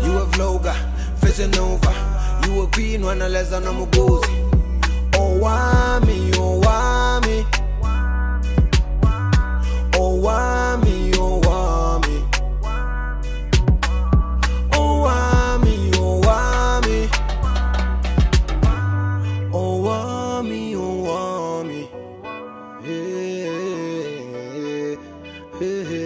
You a vlogger, facing over. You a queen when I less than I'm Buzzy. Owamie, Owamie. Owamie, Owamie. Owamie, Owamie. Owamie, Owamie. Hey, hey, hey.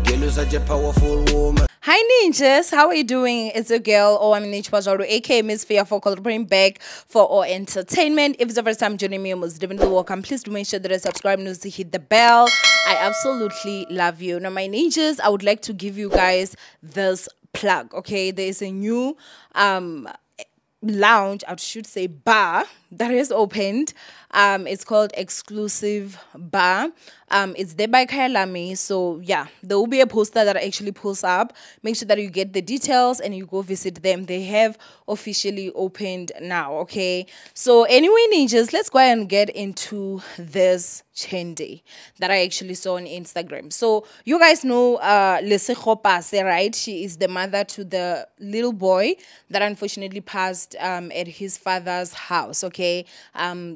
Girl, you're such a powerful woman. Hi ninjas, how are you doing? It's your girl Owamie, aka Miss Fearful, bring back for our entertainment. If it's the first time joining me, you're most definitely welcome. Please do make sure that you subscribe and to hit the bell. I absolutely love you. Now, my ninjas, I would like to give you guys this plug. Okay, there is a new lounge, I should say bar, that is opened. It's called Exclusive Bar. It's there by Owamie. So yeah, there will be a poster that actually pulls up. Make sure that you get the details and you go visit them. They have officially opened now. Okay, so anyway ninjas, let's go ahead and get into this trendy that I actually saw on Instagram. So you guys know Lesego Pase, right? She is the mother to the little boy that unfortunately passed at his father's house. Okay,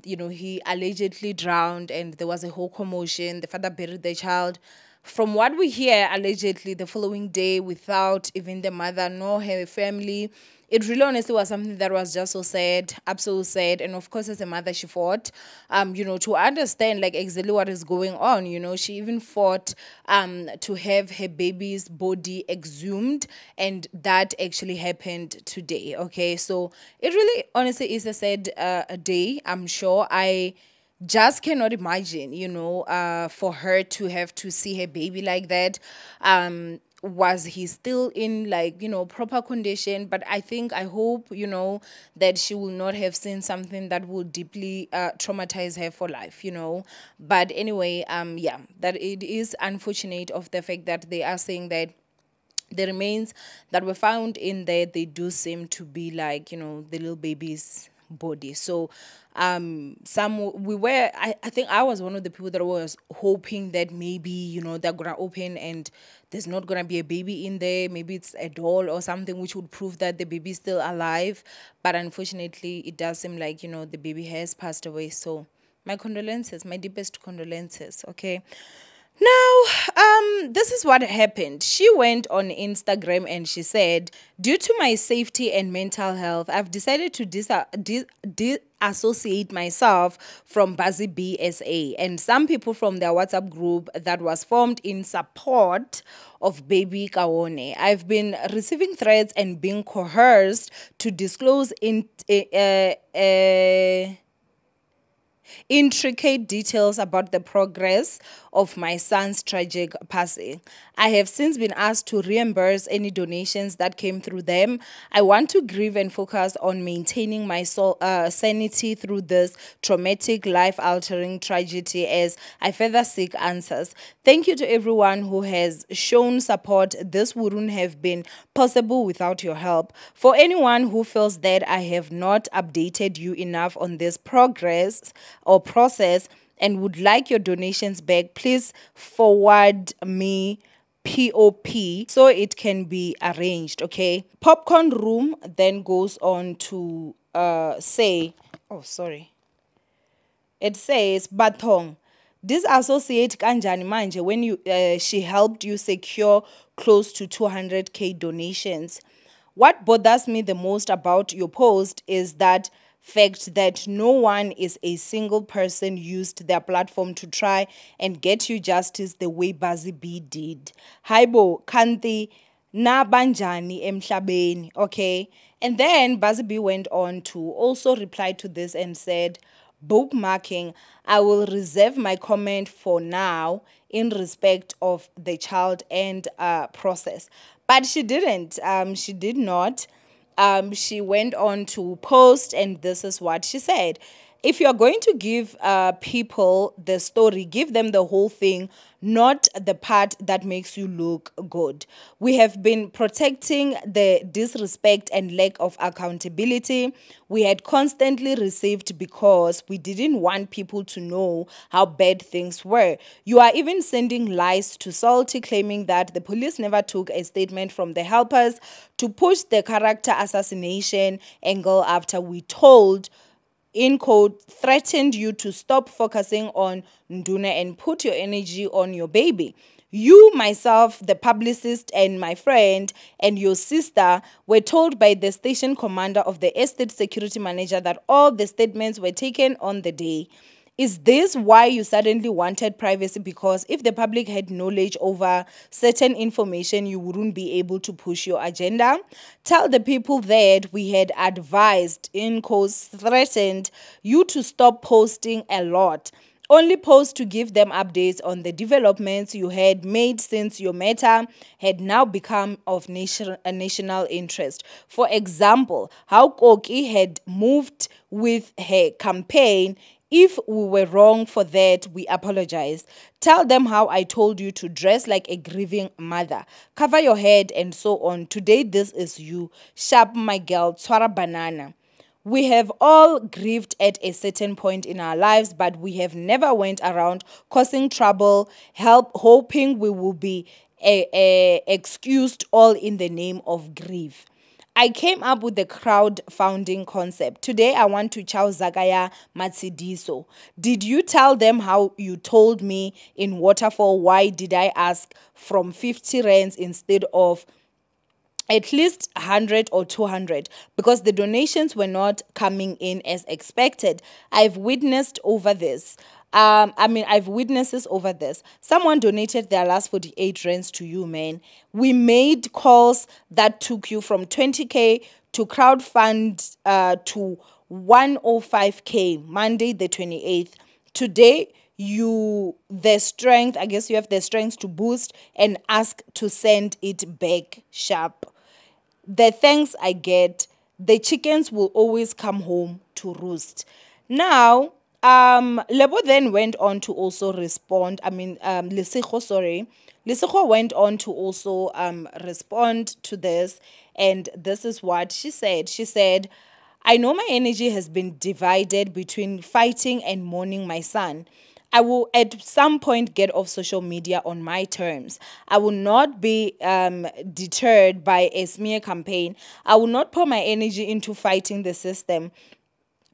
you know, he allegedly drowned and there was a whole commotion. The father buried the child. From what we hear, allegedly the following day, without even the mother nor her family. It really honestly was something that was just so sad, absolutely sad. And of course, as a mother, she fought, you know, to understand like exactly what is going on. You know, she even fought to have her baby's body exhumed. And that actually happened today. Okay, so it really honestly is a sad day, I'm sure. I just cannot imagine, you know, for her to have to see her baby like that. Was he still in like, you know, proper condition? But I hope, you know, that she will not have seen something that will deeply traumatize her for life, you know. But anyway, yeah, that it is unfortunate of the fact that they are saying that the remains that were found in there, they do seem to be like, you know, the little baby's body. So I think I was one of the people that was hoping that maybe, you know, they're gonna open and there's not gonna be a baby in there. Maybe it's a doll or something which would prove that the baby is still alive. But unfortunately it does seem like, you know, the baby has passed away. So my condolences, my deepest condolences. Okay, now, this is what happened. She went on Instagram and she said, due to my safety and mental health, I've decided to disassociate myself from Buzzy BSA and some people from their WhatsApp group that was formed in support of baby Owamie. I've been receiving threats and being coerced to disclose intricate details about the progress of my son's tragic passing. I have since been asked to reimburse any donations that came through them. I want to grieve and focus on maintaining my sanity through this traumatic, life-altering tragedy as I further seek answers. Thank you to everyone who has shown support. This wouldn't have been possible without your help. For anyone who feels that I have not updated you enough on this progress or process and would like your donations back, please forward me POP so it can be arranged. Okay, Popcorn Room then goes on to say, oh sorry, it says, Bathong, disassociate kanjani manje when you she helped you secure close to 200k donations. What bothers me the most about your post is that fact that no one is a single person used their platform to try and get you justice the way Buzzy B did. Haibo kanti na banjani emhlabeni, okay? And then Buzzy B went on to also reply to this and said, bookmarking, I will reserve my comment for now in respect of the child and process. But she didn't. She did not. She went on to post and this is what she said. if you're going to give people the story, give them the whole thing, not the part that makes you look good. We have been protecting the disrespect and lack of accountability we had constantly received because we didn't want people to know how bad things were. You are even sending lies to Salty, claiming that the police never took a statement from the helpers to push the character assassination angle after we told, in code, threatened you to stop focusing on Nduna and put your energy on your baby. You, myself, the publicist, and my friend and your sister were told by the station commander of the estate security manager that all the statements were taken on the day. Is this why you suddenly wanted privacy? Because if the public had knowledge over certain information, you wouldn't be able to push your agenda. Tell the people that we had advised, in quotes, threatened you to stop posting a lot. Only post to give them updates on the developments you had made since your matter had now become of national interest. For example, how Koki had moved with her campaign. If we were wrong for that, we apologize. Tell them how I told you to dress like a grieving mother. Cover your head and so on. Today, this is you. Sharp, my girl. Twara banana. We have all grieved at a certain point in our lives, but we have never went around causing trouble, hoping we will be excused all in the name of grief. I came up with the crowdfunding concept. Today, I want to chow Zagaya Matsidiso. Did you tell them how you told me in Waterfall? Why did I ask from 50 rands instead of at least 100 or 200? Because the donations were not coming in as expected. I've witnessed over this. I've witnesses over this. Someone donated their last 48 rands to you, man. We made calls that took you from 20K to crowdfund to 105K, Monday the 28th. Today, you have the strength to boost and ask to send it back sharp. The thanks I get, the chickens will always come home to roost. Now, Lebo then went on to also respond. Lesego went on to also respond to this, and this is what she said. She said, I know my energy has been divided between fighting and mourning my son. I will at some point get off social media on my terms. I will not be deterred by a smear campaign. I will not pour my energy into fighting the system.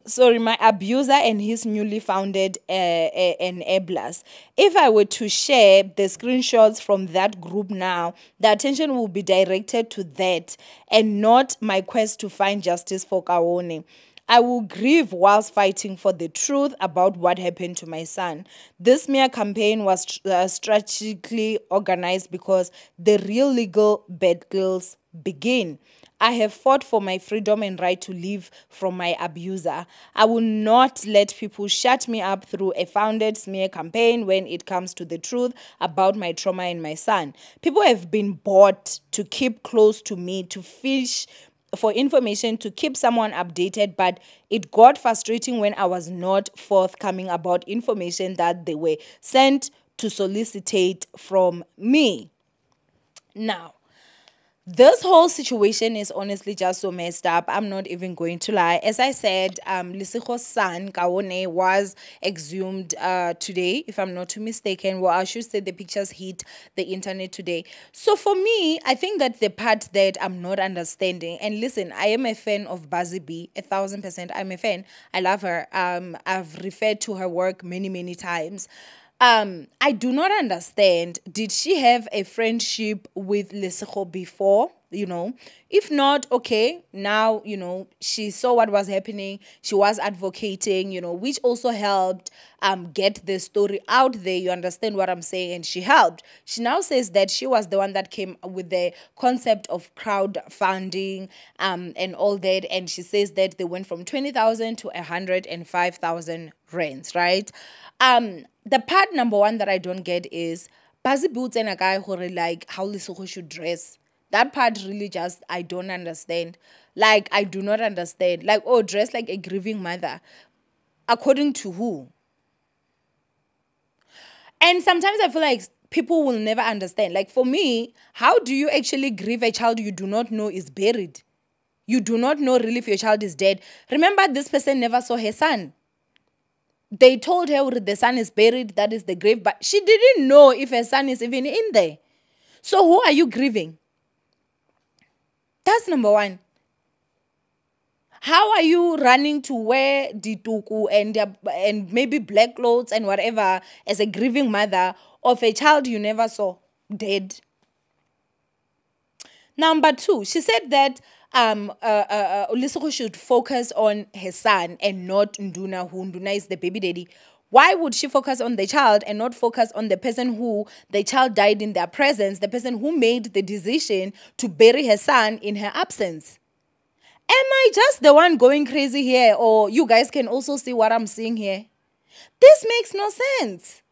Sorry, my abuser and his newly founded enablers. If I were to share the screenshots from that group now, the attention will be directed to that and not my quest to find justice for Owamie. I will grieve whilst fighting for the truth about what happened to my son. This smear campaign was strategically organized because the real legal battles begin. I have fought for my freedom and right to live from my abuser. I will not let people shut me up through a founded smear campaign when it comes to the truth about my trauma and my son. People have been bought to keep close to me, to fish for information, to keep someone updated, but it got frustrating when I was not forthcoming about information that they were sent to solicitate from me. Now, this whole situation is honestly just so messed up. I'm not even going to lie. As I said, Lesego's son, Owamie, was exhumed today, if I'm not too mistaken. Well, I should say the pictures hit the internet today. So for me, I think that the part that I'm not understanding, and listen, I am a fan of Buzzy B, 1000%. I'm a fan. I love her. I've referred to her work many, many times. I do not understand. Did she have a friendship with Lesego before? If not, okay, now, she saw what was happening. She was advocating, which also helped get the story out there. You understand what I'm saying? And she helped. She now says that she was the one that came with the concept of crowdfunding and all that. And she says that they went from 20,000 to 105,000 rands, right? The part number one that I don't get is Buzzy boots and a guy who like how Lesego should dress. That part really just, I don't understand. Like, I do not understand. Like, oh, dress like a grieving mother. according to who? And sometimes I feel like people will never understand. Like for me, how do you actually grieve a child you do not know is buried? You do not know really if your child is dead. Remember, this person never saw her son. They told her the son is buried, that is the grave, but she didn't know if her son is even in there. So who are you grieving? That's number one. How are you running to wear dituku and maybe black clothes and whatever as a grieving mother of a child you never saw dead? Number two, she said that Lesego should focus on her son and not Nduna, who Nduna is the baby daddy. Why would she focus on the child and not focus on the person who the child died in their presence, the person who made the decision to bury her son in her absence? Am I just the one going crazy here, or you guys can also see what I'm seeing here? This makes no sense.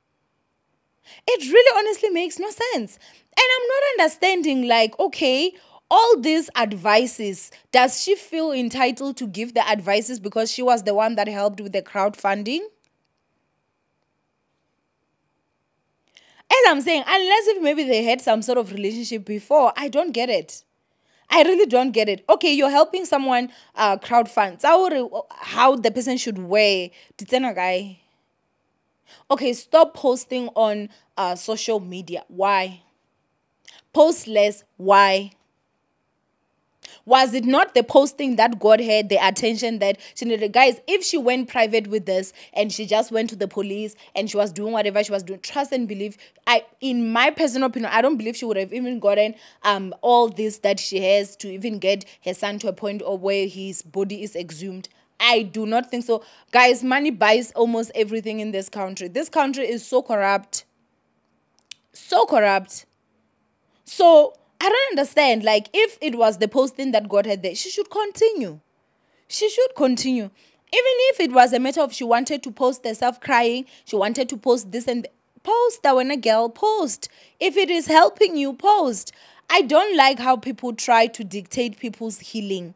It really honestly makes no sense. And I'm not understanding, like, okay, all these advices, does she feel entitled to give the advices because she was the one that helped with the crowdfunding? As I'm saying, unless if maybe they had some sort of relationship before, I don't get it. I really don't get it. Okay, you're helping someone crowdfund. How the person should wear. Guy. Okay, stop posting on social media. Why? Post less. Why? Was it not the posting that got her the attention that she needed? Guys, if she went private with this and she just went to the police and she was doing whatever she was doing, trust and believe, in my personal opinion, I don't believe she would have even gotten all this that she has to even get her son to a point of where his body is exhumed. I do not think so. Guys, money buys almost everything in this country. This country is so corrupt. So corrupt. So I don't understand. Like, if it was the posting that got her there, she should continue. She should continue. Even if it was a matter of she wanted to post herself crying, she wanted to post this and post that when a girl post. If it is helping you, post. I don't like how people try to dictate people's healing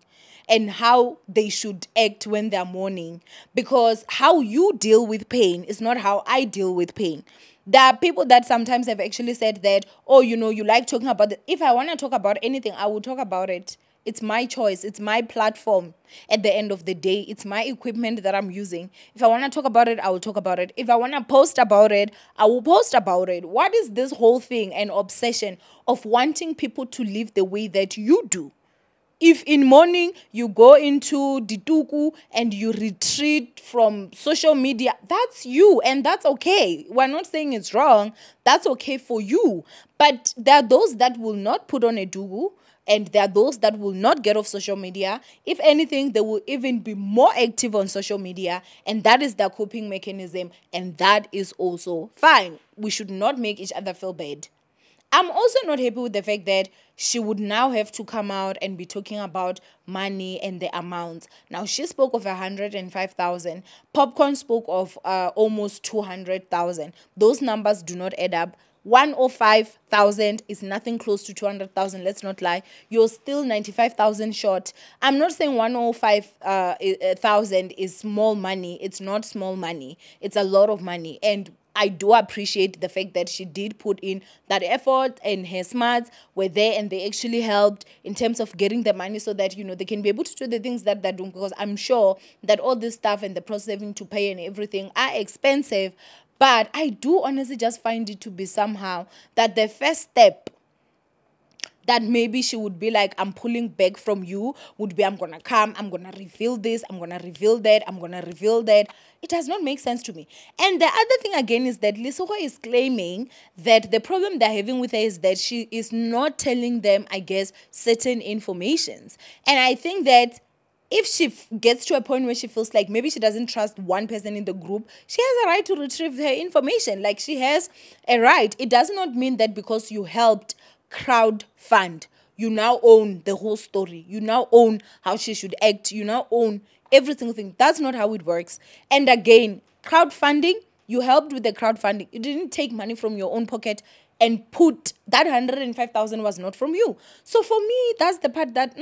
and how they should act when they're mourning. Because how you deal with pain is not how I deal with pain. There are people that sometimes have actually said that, oh, you know, you like talking about it. If I want to talk about anything, I will talk about it. It's my choice. It's my platform. At the end of the day, it's my equipment that I'm using. If I want to talk about it, I will talk about it. If I want to post about it, I will post about it. What is this whole thing and obsession of wanting people to live the way that you do? If in morning you go into dituku and you retreat from social media, that's you and that's okay. We're not saying it's wrong. That's okay for you. But there are those that will not put on a dugu and there are those that will not get off social media. If anything, they will even be more active on social media, and that is their coping mechanism, and that is also fine. We should not make each other feel bad. I'm also not happy with the fact that she would now have to come out and be talking about money and the amounts. Now, she spoke of 105,000. Popcorn spoke of almost 200,000. Those numbers do not add up. 105,000 is nothing close to 200,000. Let's not lie. You're still 95,000 short. I'm not saying 105,000 is small money. It's not small money. It's a lot of money. And I do appreciate the fact that she did put in that effort and her smarts were there and they actually helped in terms of getting the money so that, you know, they can be able to do the things that they're doing, because I'm sure that all this stuff and the process having to pay and everything are expensive. But I do honestly just find it to be somehow that the first step that maybe she would be like, I'm pulling back from you, would be, I'm going to come, I'm going to reveal this, I'm going to reveal that, I'm going to reveal that. It does not make sense to me. And the other thing again is that Lesego is claiming that the problem they're having with her is that she is not telling them, I guess, certain informations. And I think that if she gets to a point where she feels like maybe she doesn't trust one person in the group, she has a right to retrieve her information. Like, she has a right. It does not mean that because you helped crowd fund, you now own the whole story. You now own how she should act. You now own every single thing. That's not how it works. And again, crowdfunding, you helped with the crowdfunding. You didn't take money from your own pocket. and put that 105,000 was not from you. So for me, that's the part that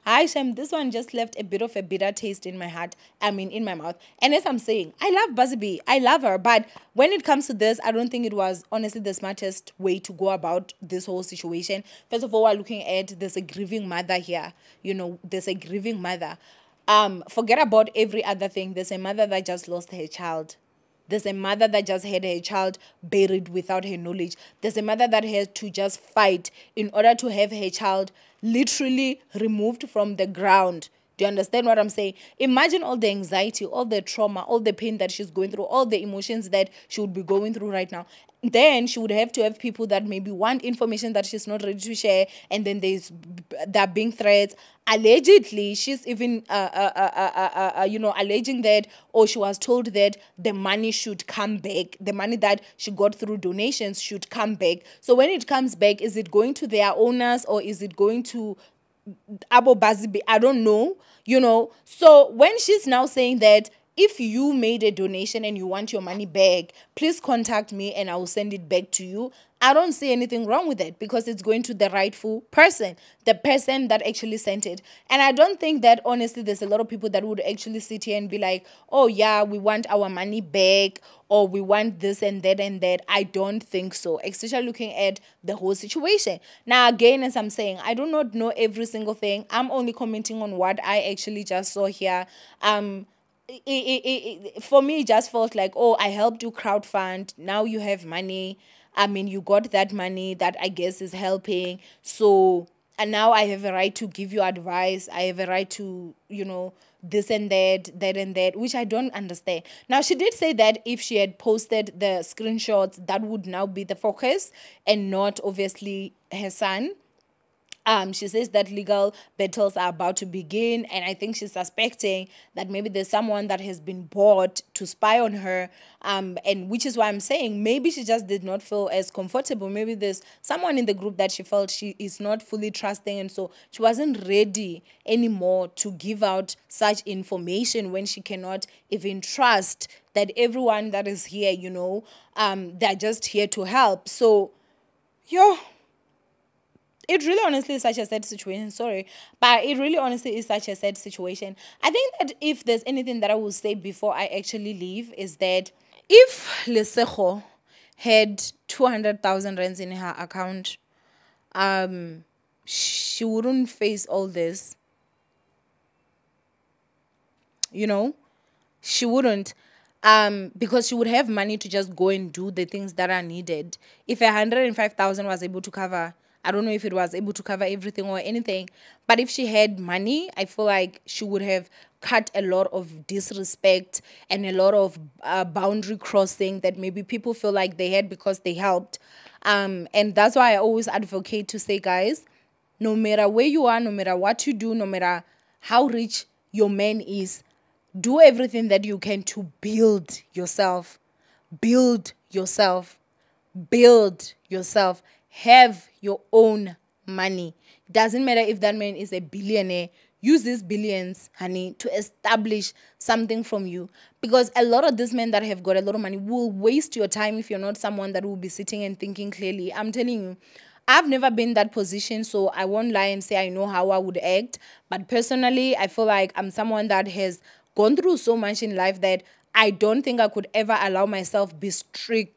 hi Shem, this one just left a bit of a bitter taste in my heart. I mean, in my mouth. And as I'm saying, I love Buzzy B. I love her. But when it comes to this, I don't think it was honestly the smartest way to go about this whole situation. First of all, we're looking at there's a grieving mother here. You know, there's a grieving mother. Forget about every other thing. There's a mother that just lost her child. There's a mother that just had her child buried without her knowledge. There's a mother that had to just fight in order to have her child literally removed from the ground. Do you understand what I'm saying? Imagine all the anxiety, all the trauma, all the pain that she's going through, all the emotions that she would be going through right now. Then she would have to have people that maybe want information that she's not ready to share, and then there being threats. Allegedly, she's even alleging that, or she was told that the money should come back. The money that she got through donations should come back. So when it comes back, is it going to their owners or is it going to Abo Bazibi? I don't know, So when she's now saying that if you made a donation and you want your money back, please contact me and I will send it back to you. I don't see anything wrong with it because it's going to the rightful person, the person that actually sent it. And I don't think that, honestly, there's a lot of people that would actually sit here and be like, oh, yeah, we want our money back or we want this and that and that. I don't think so, especially looking at the whole situation. Now, again, as I'm saying, I do not know every single thing. I'm only commenting on what I actually just saw here. For me, it just felt like, oh, I helped you crowdfund. Now you have money. I mean, you got that money that I guess is helping. So, and now I have a right to give you advice. I have a right to, this and that and that, which I don't understand. Now, she did say that if she had posted the screenshots, that would now be the focus and not obviously her son. She says that legal battles are about to begin, and I think she's suspecting that maybe there's someone that has been bought to spy on her, and which is why I'm saying maybe she just did not feel as comfortable. Maybe there's someone in the group that she felt she is not fully trusting, and so she wasn't ready anymore to give out such information when she cannot even trust that everyone that is here, they're just here to help. So, it really honestly is such a sad situation. Sorry. But it really honestly is such a sad situation. I think that if there's anything that I will say before I actually leave is that if Lesego had 200,000 rands in her account, she wouldn't face all this. She wouldn't. Because she would have money to just go and do the things that are needed. If 105,000 was able to cover, I don't know if it was able to cover everything or anything, but if she had money, I feel like she would have cut a lot of disrespect and a lot of boundary crossing that maybe people feel like they had because they helped. And that's why I always advocate to say, guys, no matter where you are, no matter what you do, no matter how rich your man is, do everything that you can to build yourself. Build yourself. Build yourself. Have your own money. Doesn't matter if that man is a billionaire. Use these billions, honey, to establish something from you. Because a lot of these men that have got a lot of money will waste your time if you're not someone that will be sitting and thinking clearly. I'm telling you, I've never been in that position, so I won't lie and say I know how I would act. But personally, I feel like I'm someone that has gone through so much in life that I don't think I could ever allow myself be strict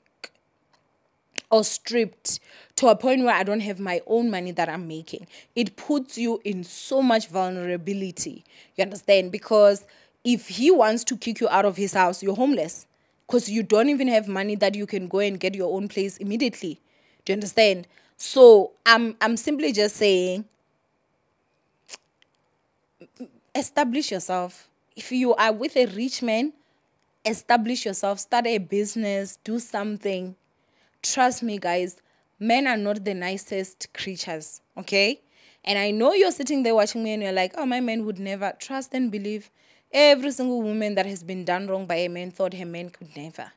or stripped to a point where I don't have my own money that I'm making. It puts you in so much vulnerability. You understand? Because if he wants to kick you out of his house, you're homeless. Because you don't even have money that you can go and get your own place immediately. Do you understand? So I'm simply just saying, establish yourself. If you are with a rich man, establish yourself, start a business, do something. Trust me, guys, men are not the nicest creatures, okay? And I know you're sitting there watching me and you're like, oh, my man would never. Trust and believe. Every single woman that has been done wrong by a man thought her man could never.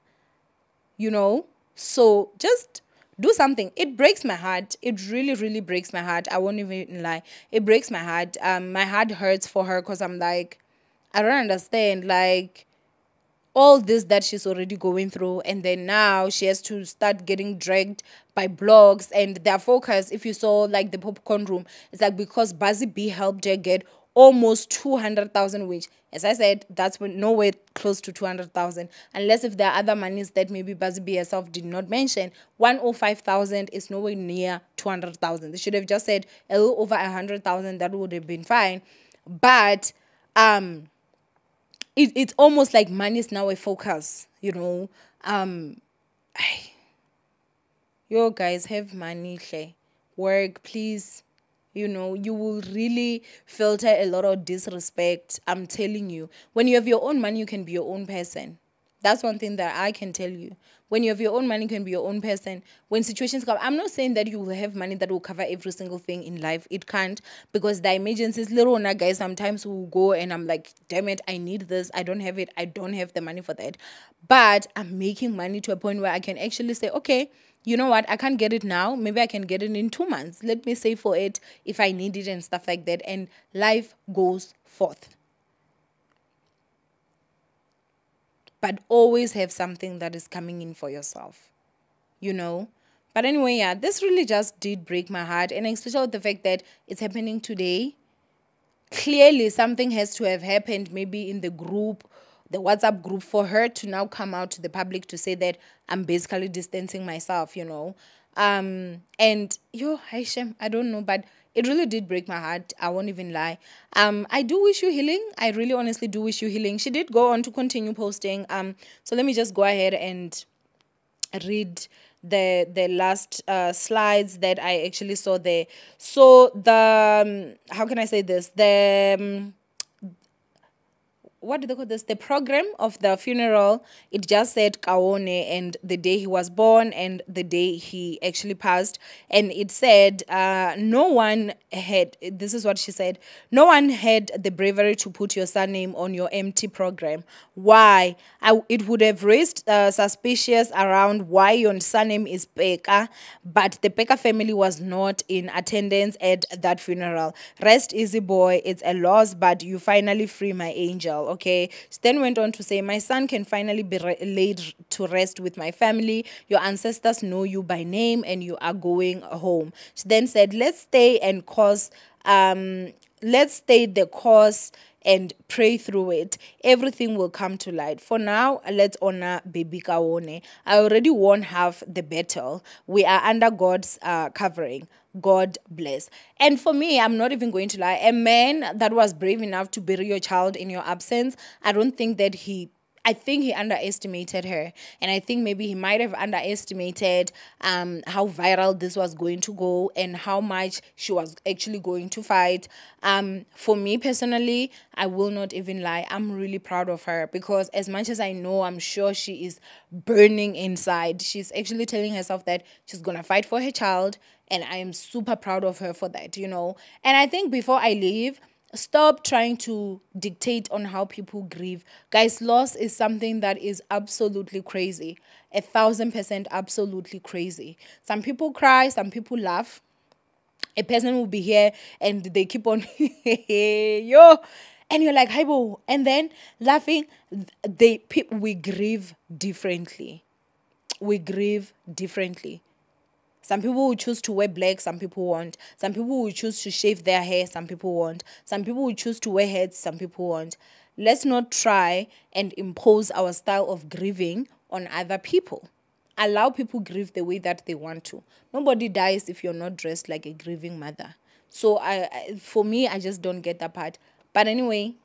So just do something. It breaks my heart. It really, really breaks my heart. I won't even lie. It breaks my heart. My heart hurts for her because I'm like, I don't understand. Like, all this that she's already going through, and then now she has to start getting dragged by blogs, and their focus, if you saw like the popcorn room, it's like because Buzzy B helped her get almost 200,000, which, as I said, that's nowhere close to 200,000, unless if there are other monies that maybe Buzzy B herself did not mention. 105,000 is nowhere near 200,000. They should have just said a little over 100,000. That would have been fine. But it's almost like money is now a focus, you know. Yo guys, have money, work, please. You know, you will really filter a lot of disrespect. I'm telling you, when you have your own money, you can be your own person. That's one thing that I can tell you. When you have your own money, you can be your own person. When situations come, I'm not saying that you will have money that will cover every single thing in life. It can't, because the emergencies, little or not, guys, sometimes will go and I'm like, damn it, I need this. I don't have it. I don't have the money for that. But I'm making money to a point where I can actually say, okay, you know what, I can't get it now. Maybe I can get it in 2 months. Let me save for it if I need it and stuff like that. And life goes forth. But always have something that is coming in for yourself, you know. But anyway, yeah, this really just did break my heart, and especially with the fact that it's happening today. Clearly something has to have happened, maybe in the group, the WhatsApp group, for her to now come out to the public to say that I'm basically distancing myself, you know. And yo, Haishem, I don't know, but it really did break my heart. I won't even lie. I do wish you healing. I really honestly do wish you healing. She did go on to continue posting. So let me just go ahead and read the last slides that I actually saw there. So the how can I say this? The what do they call this? The program of the funeral, it just said Kaone and the day he was born and the day he actually passed. And it said, no one had, this is what she said, no one had the bravery to put your surname on your empty program. Why? It would have raised suspicious around why your surname is Peka, but the Peka family was not in attendance at that funeral. Rest easy, boy. It's a loss, but you finally free my angel. Okay. She then went on to say, my son can finally be laid to rest with my family. Your ancestors know you by name and you are going home. She then said, let's stay and let's stay the course and pray through it. Everything will come to light. For now, let's honor baby Kaone. I already won half the battle. We are under God's covering. God bless. And for me, I'm not even going to lie, a man that was brave enough to bury your child in your absence, I don't think that I think he underestimated her. And I think maybe he might have underestimated how viral this was going to go and how much she was actually going to fight. For me personally, I will not even lie, I'm really proud of her, because as much as I know, I'm sure she is burning inside, she's actually telling herself that she's going to fight for her child. And I am super proud of her for that, you know. And I think before I leave, stop trying to dictate on how people grieve. Guys, loss is something that is absolutely crazy. 1,000% absolutely crazy. Some people cry, some people laugh. A person will be here and they keep on, yo. And you're like, hi, bo. And then laughing, we grieve differently. We grieve differently. Some people will choose to wear black, some people won't. Some people will choose to shave their hair, some people won't. Some people will choose to wear hats, some people won't. Let's not try and impose our style of grieving on other people. Allow people grieve the way that they want to. Nobody dies if you're not dressed like a grieving mother. So for me, I just don't get that part. But anyway,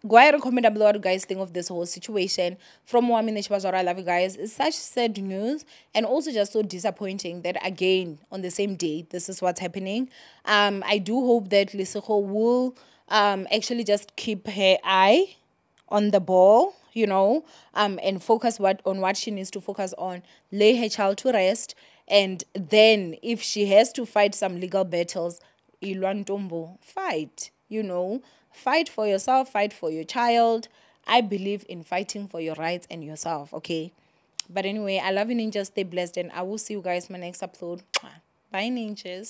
go ahead and comment down below what you guys think of this whole situation. From Owamie, I love you guys. It's such sad news and also just so disappointing that again on the same day this is what's happening. I do hope that Lesego will actually just keep her eye on the ball, you know, and focus on what she needs to focus on. Lay her child to rest, and then if she has to fight some legal battles, Ilwantombo, fight, you know. Fight for yourself, fight for your child. I believe in fighting for your rights and yourself, okay? But anyway, I love you, ninjas. Stay blessed, and I will see you guys in my next upload. Bye, ninjas.